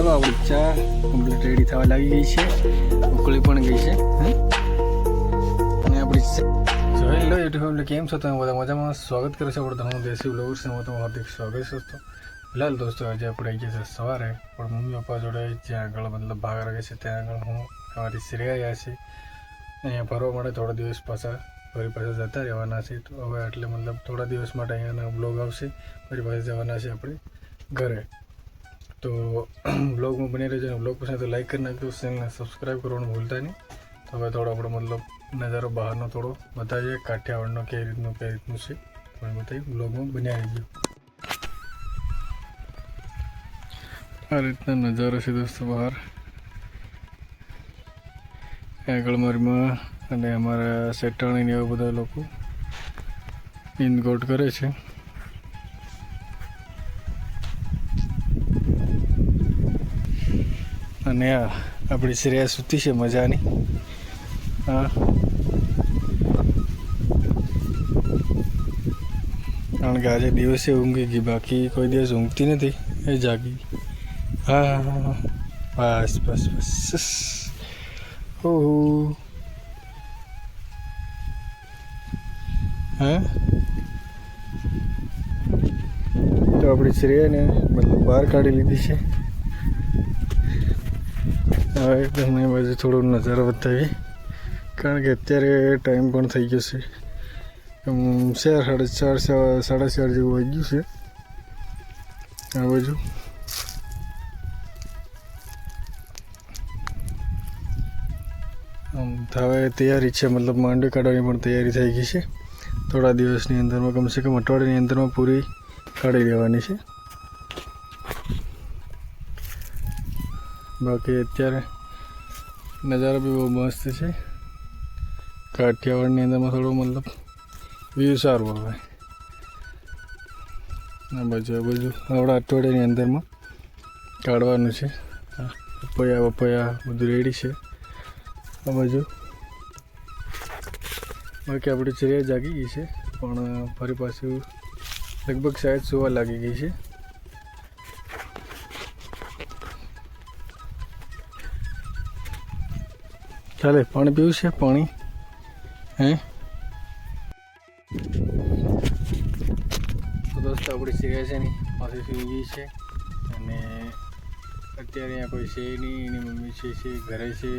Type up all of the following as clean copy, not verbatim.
चलो આપણી ચા કમ્પ્લીટ રેડી થવા લાગી ગઈ છે, ઉકળી પણ ગઈ છે. અને આપણી જોઈ લો યુટ્યુબ ફેમિલી, કેમ છો તમે બધા? મજામાં? સ્વાગત કરું છું આપણે તમારું દેશી બ્લોગર્સ ને તમારું હાર્દિક સ્વાગત છે દોસ્તો. ફિલહાલ દોસ્તો આજે આપણે આવી ગયા છે સવારે, પણ મમ્મી પપ્પા જોડે જ્યાં આગળ મતલબ ભાગ રાખે છે ત્યાં આગળ હું અમારી શ્રેયા આવ્યા છે અહીંયા ફરવા માટે. થોડા દિવસ પાછા ફરી પાછા જતા રહેવાના છે, તો હવે એટલે મતલબ થોડા દિવસ માટે અહીંયાના બ્લોગ આવશે, ફરી પાછા જવાના છે આપણે ઘરે. તો બ્લોગમાં બની રહેજો અને બ્લોગ પસંદ તો લાઈક કરી નાખજો, ચેનલને સબસ્ક્રાઈબ કરવાનું ભૂલતા નહીં. તો હવે થોડો આપણે મતલબ નજારો બહારનો થોડો બતાવીએ, કાઠિયાવાડનો કઈ રીતનું છે પણ બતાવી બ્લોગમાં બન્યા રહેજો. આ રીતના નજારો છે દોસ્તો બહાર. આગળ મારીમાં અને અમારા સેટાણી એવા બધા લોકો ઇનગોટ કરે છે. અને આ આપણી શ્રેયા સૂતી છે મજાની. હા, કારણ કે આજે દિવસે ઊંઘી ગઈ, બાકી કોઈ દિવસ ઊંઘતી નથી, એ જાગી. હા હા હા, બસ બસ બસ. ઓહો, હા. તો આપણી શ્રેયાને મતલબ બહાર કાઢી લીધી છે. હવે તમને બાજુ થોડો નજારો બતાવીએ, કારણ કે અત્યારે ટાઈમ પણ થઈ ગયો છે. 4, 4:30 જેવું વાગી ગયું છે. આ બાજુ હવે તૈયારી છે, મતલબ માંડવી કાઢવાની પણ તૈયારી થઈ ગઈ છે. થોડા દિવસની અંદરમાં, કમસે કમ અઠવાડિયાની અંદરમાં પૂરી કાઢી લેવાની છે. બાકી અત્યારે નજારો બી બહુ મસ્ત છે. કાઠિયાવાડની અંદરમાં થોડું મતલબ વ્યૂ સારું આવે. આ બાજુ આપણા અઠવાડિયાની અંદરમાં કાઢવાનું છે. પપૈયા બધું રેડી છે આ બાજુ. બાકી આપણી શ્રેયા જાગી ગઈ છે, પણ ફરી પાછું લગભગ શાયદ સુવા લાગી ગઈ છે. ચાલે, પાણી પીવું છે? પાણી હે? તો દોસ્તો આપણી શ્રેયા છે ને પાછી સુઈ ગઈ છે, અને અત્યારે અહીંયા કોઈ છે નહીં. એની મમ્મી છે ઘરે છે,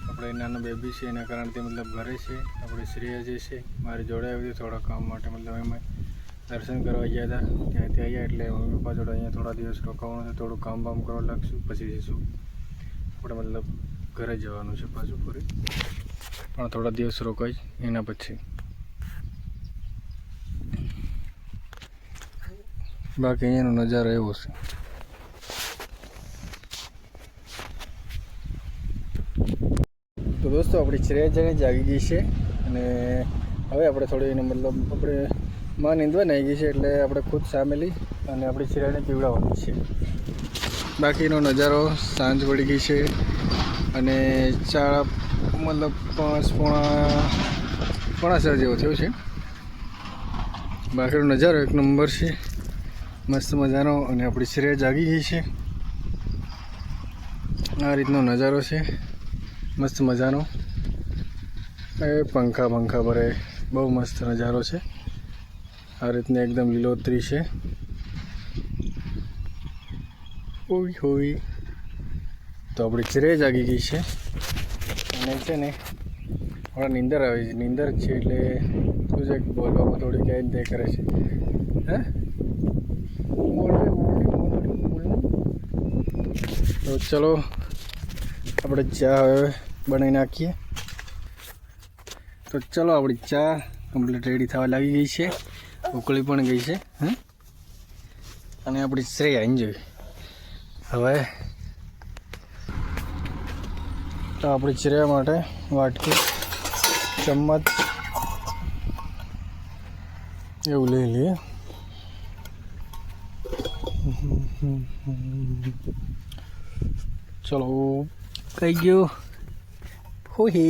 આપણે નાનો બેબી છે એના કારણથી મતલબ ઘરે છે. આપણી શ્રેયા જે છે મારી જોડે આવી હતી થોડા કામ માટે, મતલબ એમાં દર્શન કરવા ગયા હતા, ત્યાંથી આવ્યા એટલે મમ્મી પપ્પા જોડે અહીંયા થોડા દિવસ રોકાવાનું છે. થોડું કામ કરવા લાગશું, પછી જઈશું આપણે મતલબ ઘરે જવાનું છે પાછું ફરી, પણ થોડા દિવસ રોકાય એના પછી. બાકી અહીંયાનો નજારો એવો છે. તો દોસ્તો આપણી શ્રેયા જઈને જાગી ગઈ છે, અને હવે આપણે થોડી એને મતલબ આપણે માં નીંદવા નાહી ગઈ છે, એટલે આપણે ખુદ સામેલી અને આપણી શ્રેયાને પીવડાવવાની છે. બાકીનો નજારો સાંજ પડી ગઈ છે, અને 4 મતલબ 5:45 જેવો થયો છે. બાકીનો નજારો એક નંબર છે, મસ્ત મજાનો. અને આપણી શ્રેયા જાગી ગઈ છે. આ રીતનો નજારો છે મસ્ત મજાનો. એ પંખા ભરે, બહુ મસ્ત નજારો છે. આ રીતને એકદમ લીલોતરી છે. હોય તો આપણી શ્રેયા જાગી ગઈ છે, અને છે ને હમણાં નીંદર આવી છે. નીંદર છે એટલે શું છે, બોલવામાં થોડી ક્યાંય તે કરે છે. હે, તો ચલો આપણે ચા હવે બનાવી નાખીએ. તો ચલો આપણી ચા કમ્પ્લીટ રેડી થવા લાગી ગઈ છે, ઉકળી પણ ગઈ છે. અને આપણી શ્રેયા એન્જોય. હવે તો આપણી શ્રેયા માટે વાટકી ચમચ એવું લઈ લઈએ. चलो कही गयो हो ही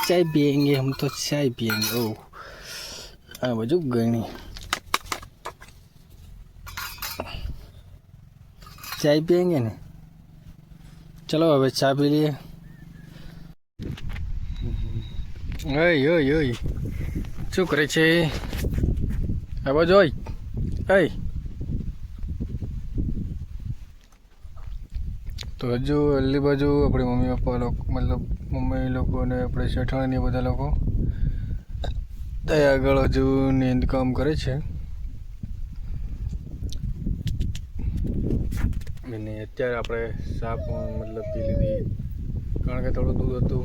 चाय पियेंगे हम, तो चाय पियेंगे. ओ आ बाजू गणी चाय पियेंगे ना? चलो હવે ચા પી લઈએ. ઓય ઓય ઓય શું કરે છે આ બાજુ? ઓય ઓય તો હજુ અલ્લી બાજુ આપણે મમ્મી પપ્પા લોકો મતલબ મમ્મી લોકો અને આપણે શેઠાણી બધા લોકો ત્યાં આગળ હજુ નીંદ કામ કરે છે. અને અત્યારે આપણે સાપ મતલબ પી લીધી, કારણ કે થોડું દૂધ હતું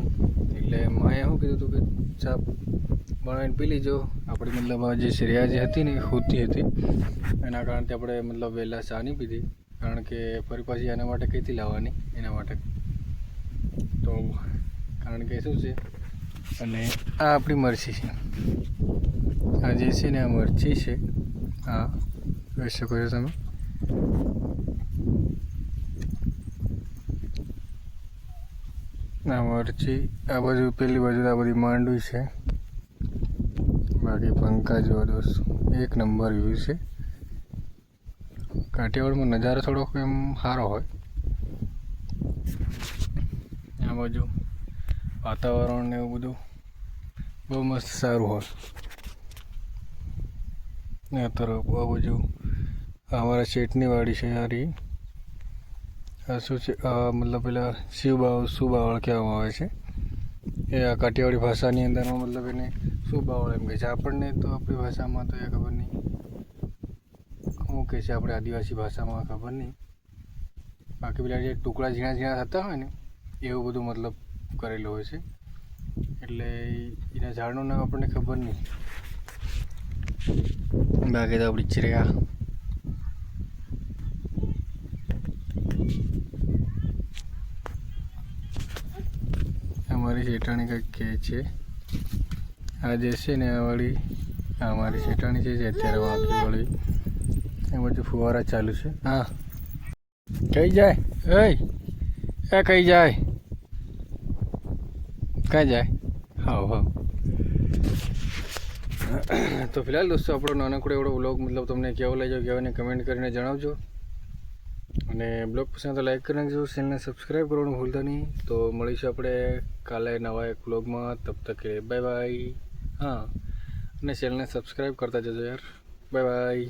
એટલે માએ શું કીધું હતું કે ચા બનાવીને પી લીજો. આપણી મતલબ જે શ્રેયા જે હતી ને એ હોતી હતી, એના કારણથી આપણે મતલબ વહેલા ચા નહીં પીધી, કારણ કે ફરી પાછી એના માટે કઈથી લાવવાની એના માટે. તો કારણ કે શું છે, અને આ આપણી મરચી છે, આ જે છે ને આ મરચી છે, હા જોઈ શકો છો તમે. આ મરચી આ બાજુ પેલી બાજુ આ બધી માંડવી છે, બાકી પંખા જોવા દોસ્તો એક નંબર વ્યૂ છે. કાઠિયાવાડમાં નજારો થોડોક એમ સારો હોય. આ બાજુ વાતાવરણ ને એવું બધું બહુ મસ્ત સારું હોય. આ તરફ આ બાજુ અમારા શેઠની વાડી છે સારી. આ શું છે, મતલબ પેલા સુબાવળ કહેવામાં આવે છે. એ આ કાઠિયાવાડી ભાષાની અંદરમાં મતલબ એને સુબાવળ એમ કહે છે. આપણને તો આપણી ભાષામાં તો એ ખબર નહીં શું કહે છે, આપણે આદિવાસી ભાષામાં ખબર નહીં. બાકી પેલા જે ટુકડા ઝીણા ઝીણા થતા હોય ને એવું બધું મતલબ કરેલું હોય છે, એટલે એના ઝાડનું નામ આપણને ખબર નહીં. બાકી તો આપણી ચિરિયા અમારી શેઠાણી કંઈક કહે છે. આ જે છે ને આ વાળી આ અમારી શેઠાણી છે જે અત્યારે વાંકી વાળી એ બધું ફુવારા ચાલુ છે. હા કઈ જાય? એ કઈ જાય? ક્યાં જાય? હા હા. તો ફિલહાલ દોસ્તો આપણો નાનકડો એવડો વ્લોગ મતલબ તમને કેવો લાગ્યો કહેવાને કમેન્ટ કરીને જણાવજો. અને બ્લોગ પસંદ તો લાઈક કરી નાખજો, ચેનલને સબસ્ક્રાઈબ કરવાનું ભૂલતા નહીં. તો મળીશું આપણે કાલે નવા એક વ્લોગમાં. તબ તક કે બાય બાય. હા, અને ચેનલને સબસ્ક્રાઈબ કરતા જજો યાર. Bye bye.